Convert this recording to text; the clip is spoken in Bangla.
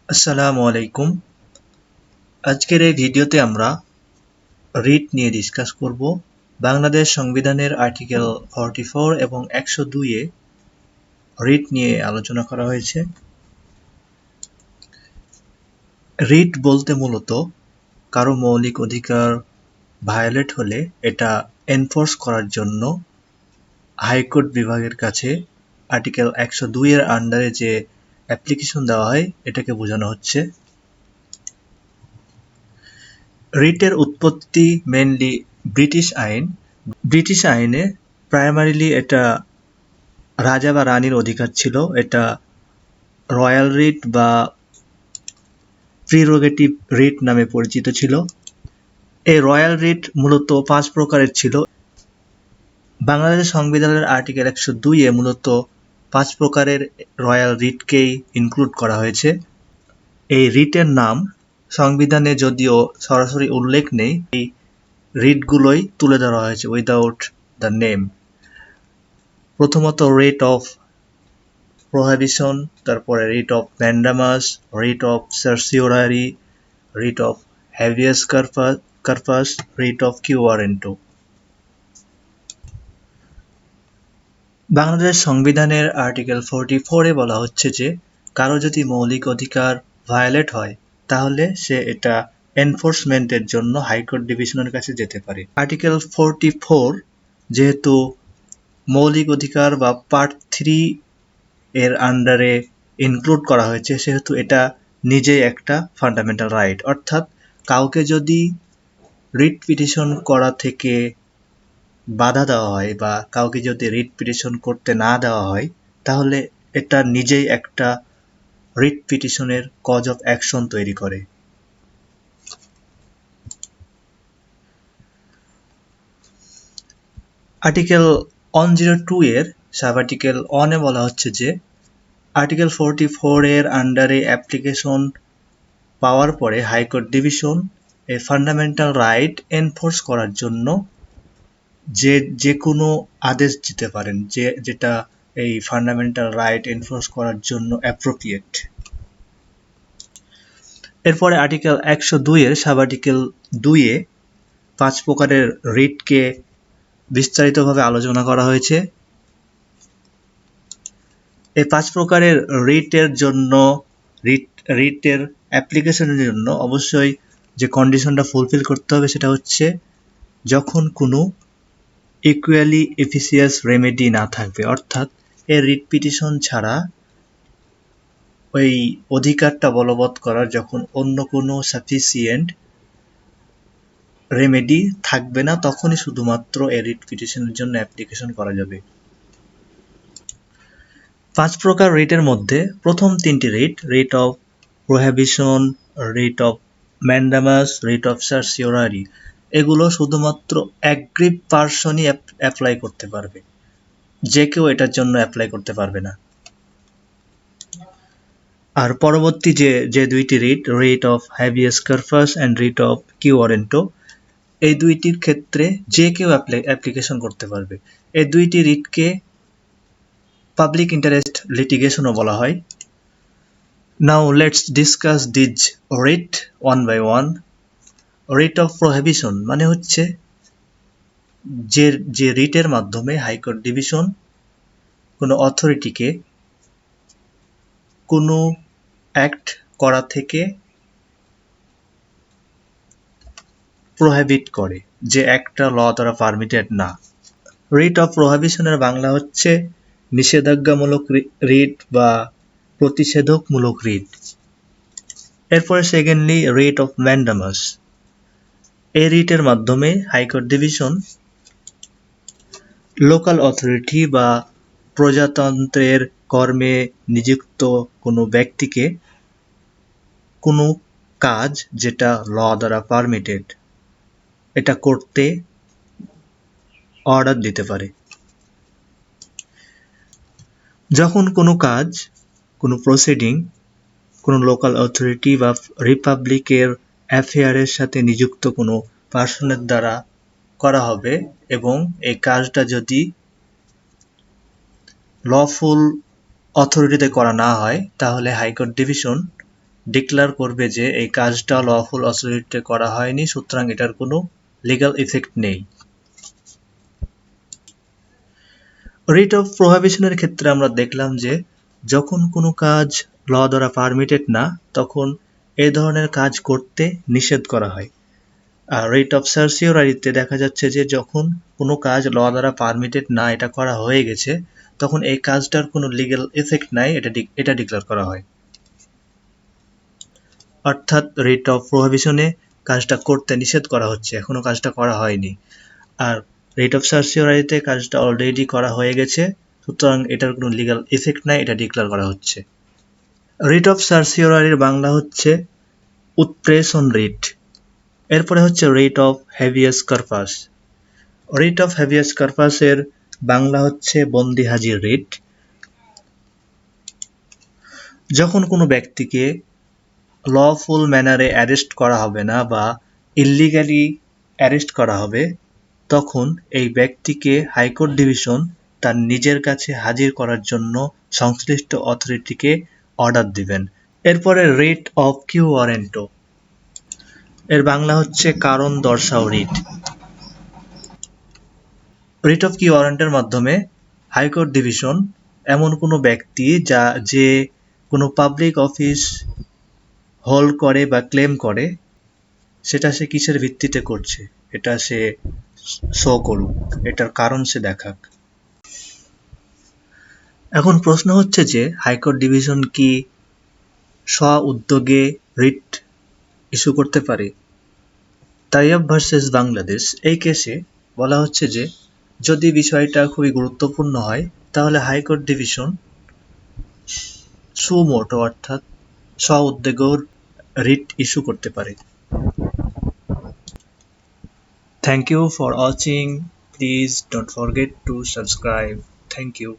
আসসালামু আলাইকুম। আজকের এই ভিডিওতে আমরা রিট নিয়ে ডিসকাস করব। বাংলাদেশ সংবিধানের আর্টিকেল 44 এবং 102 এ রিট নিয়ে আলোচনা করা হয়েছে। রিট বলতে মূলত কারো মৌলিক অধিকার ভায়োলেট হলে এটা এনফোর্স করার জন্য হাইকোর্ট বিভাগের কাছে আর্টিকেল 102 এর আন্ডারে যে অ্যাপ্লিকেশন দেওয়া হয় এটাকে বোঝানো হচ্ছে। রিটের উৎপত্তি মেইনলি ব্রিটিশ আইন। ব্রিটিশ আইনে প্রাইমারিলি এটা রাজা বা রানীর অধিকার ছিল। এটা রয়্যাল রিট বা প্রিরোগেটিভ রিট নামে পরিচিত ছিল। এই রয়্যাল রিট মূলত 5 প্রকারের ছিল। বাংলাদেশ সংবিধানের আর্টিকেল 102 এ মূলত 5 প্রকারের রয়্যাল রিটকেই ইনক্লুড করা হয়েছে। এই রিটের নাম সংবিধানে যদিও সরাসরি উল্লেখ নেই, এই রিটগুলোই তুলে ধরা হয়েছে উইদাউট দ্য নেম। প্রথমত রিট অফ প্রোহিবিশন, তারপরে writ of mandamus, writ of certiorari, writ of habeas corpus, writ of quo warranto. Bangladesh সংবিধানের আর্টিকেল 44 এ বলা হচ্ছে যে কারো যদি মৌলিক অধিকার ভায়োলেট হয় তাহলে সে এটা এনফোর্সমেন্টের জন্য হাইকোর্ট ডিভিশনের কাছে যেতে পারে। আর্টিকেল 44 যেহেতু মৌলিক অধিকার বা পার্ট 3 এর আন্ডারে ইনক্লুড করা হয়েছে, সেহেতু এটা নিজেই একটা ফান্ডামেন্টাল রাইট। অর্থাৎ কাউকে যদি রিট পিটিশন করা থেকে বাধা দেওয়া হয় বা কাউকে যদি রিট পিটিশন করতে না দেওয়া হয় তাহলে এটা নিজেই একটা রিট পিটিশনের কজ অফ অ্যাকশন তৈরি করে। আর্টিকেল 102 এর সাব আর্টিকেল 1 এ বলা হচ্ছে যে আর্টিকেল 44 এর আন্ডারে অ্যাপ্লিকেশন পাওয়ার পরে হাইকোর্ট ডিভিশন এই ফান্ডামেন্টাল রাইট এনফোর্স করার জন্য যে কোনো আদেশ দিতে পারেন যেটা এই ফান্ডামেন্টাল রাইট এনফোর্স করার জন্য অ্যাপ্রোপ্রিয়েট। এরপরে আর্টিকেল 102 এর সাব আর্টিকেল 2 এ 5 প্রকারের রিটকে বিস্তারিতভাবে আলোচনা করা হয়েছে। এই 5 প্রকারের রিটের জন্য রিটের অ্যাপ্লিকেশনের জন্য অবশ্যই যে কন্ডিশনটা ফুলফিল করতে হবে সেটা হচ্ছে যখন কোনো ইকুয়ালি এফিসিয়াস রেমেডি না থাকবে। অর্থাৎ এই রিট পিটিশন ছাড়া ওই অধিকারটা বলবৎ করার যখন অন্য কোনো সাফিসিয়েন্ট রেমেডি থাকবে না তখনই শুধুমাত্র এই রিট পিটিশনের জন্য অ্যাপ্লিকেশন করা যাবে। 5 প্রকার রিটের মধ্যে প্রথম 3টি writ of prohibition, writ of mandamus, writ of certiorari, এগুলো শুধুমাত্র অ্যাগ্রিভ পার্সনই অ্যাপ্লাই করতে পারবে, যে কেউ এটার জন্য অ্যাপ্লাই করতে পারবে না। আর পরবর্তী যে দুইটি writ of habeas corpus and writ of quo warranto, এই দুইটির ক্ষেত্রে যে কেউ অ্যাপ্লিকেশন করতে পারবে। এই দুইটি রিটকে পাবলিক ইন্টারেস্ট লিটিগেশনও বলা হয়। Now let's discuss these writ one by one. Writ of prohibition মানে হচ্ছে যে রিটের মাধ্যমে হাইকোর্ট ডিভিশন কোনো অথরিটিকে কোনো অ্যাক্ট করা থেকে প্রোহিবিট করে, যে একটা ল দ্বারা পারমিটেড না। রিট অফ প্রোহিবিশনের বাংলা হচ্ছে নিষেধাজ্ঞামূলক রিট বা প্রতিষেধকমূলক রিট। এরপরে সেকেন্ডলি রিট অফ ম্যান্ডামাস। এই রিটের মাধ্যমে হাইকোর্ট ডিভিশন লোকাল অথরিটি বা প্রজাতন্ত্রের কর্মে নিযুক্ত কোনো ব্যক্তিকে কোনো কাজ যেটা ল দ্বারা পারমিটেড এটা করতে অর্ডার দিতে পারে। যখন কোনো কাজ, কোনো প্রসিডিং কোনো লোকাল অথরিটি বা রিপাবলিকের অ্যাফেয়ারের সাথে নিযুক্ত কোনো পার্সনের দ্বারা করা হবে এবং এই কাজটা যদি লফুল অথরিটিতে করা না হয় তাহলে হাইকোর্ট ডিভিশন ডিক্লেয়ার করবে যে এই কাজটা লফুল অথরিটিতে করা হয়নি, সুতরাং এটার কোনো লিগ্যাল ইফেক্ট নেই। রিট অফ প্রোহিবিশনের ক্ষেত্রে আমরা দেখলাম যে যখন কোনো কাজ ল দ্বারা পারমিটেড না, তখন এই ধরনের কাজ করতে নিষেধ করা হয়। আর রিট অফ সার্সিওরারিতে দেখা যাচ্ছে যে যখন কোনো কাজ ল দ্বারা পারমিটেড না, এটা করা হয়ে গেছে, তখন এই কাজটার কোনো লিগ্যাল এফেক্ট নাই, এটা ডিক্লেয়ার করা হয়। অর্থাৎ রিট অফ প্রোহিবিশনে কাজটা করতে নিষেধ করা হচ্ছে, এখনো কাজটা করা হয়নি। আর রিট অফ সার্সিওরারিতে কাজটা অলরেডি করা হয়ে গেছে, সুতরাং এটার কোনো লিগ্যাল ইফেক্ট নাই, এটা ডিক্লেয়ার করা হচ্ছে। রিট অফ সার্সিওরারির বাংলা হচ্ছে উৎপ্রেষণ রিট। এরপরে হচ্ছে writ of habeas corpus. Writ of habeas কর্পাসের বাংলা হচ্ছে বন্দি হাজির রিট। যখন কোনো ব্যক্তিকে লফুল ম্যানারে অ্যারেস্ট করা হবে না বা ইল্লিগালি অ্যারেস্ট করা হবে, তখন এই ব্যক্তিকে হাইকোর্ট ডিভিশন তার নিজের কাছে হাজির করার জন্য সংশ্লিষ্ট অথরিটিকে অর্ডার দিবেন। এরপরে রিট অফ কিউ ওয়ারেন্টো, এর বাংলা হচ্ছে কারণ দর্শাও রিট। রিট অফ কিউ ওয়ারেন্টের মাধ্যমে হাইকোর্ট ডিভিশন এমন কোনো ব্যক্তি যে কোনো পাবলিক অফিস হোল্ড করে বা ক্লেম করে, সেটা সে কিসের ভিত্তিতে করছে এটা সে শো করুক, এটার কারণ সে দেখাক। এখন প্রশ্ন হচ্ছে যে হাইকোর্ট ডিভিশন কি স্ব উদ্যোগে রিট ইস্যু করতে পারে? তাইয়াব ভার্সেস বাংলাদেশ এই কেসে বলা হচ্ছে যে যদি বিষয়টা খুবই গুরুত্বপূর্ণ হয়, তাহলে হাইকোর্ট ডিভিশন সুমোটো অর্থাৎ স্ব উদ্যোগেও রিট ইস্যু করতে পারে। Thank you for watching. Please don't forget to subscribe. Thank you.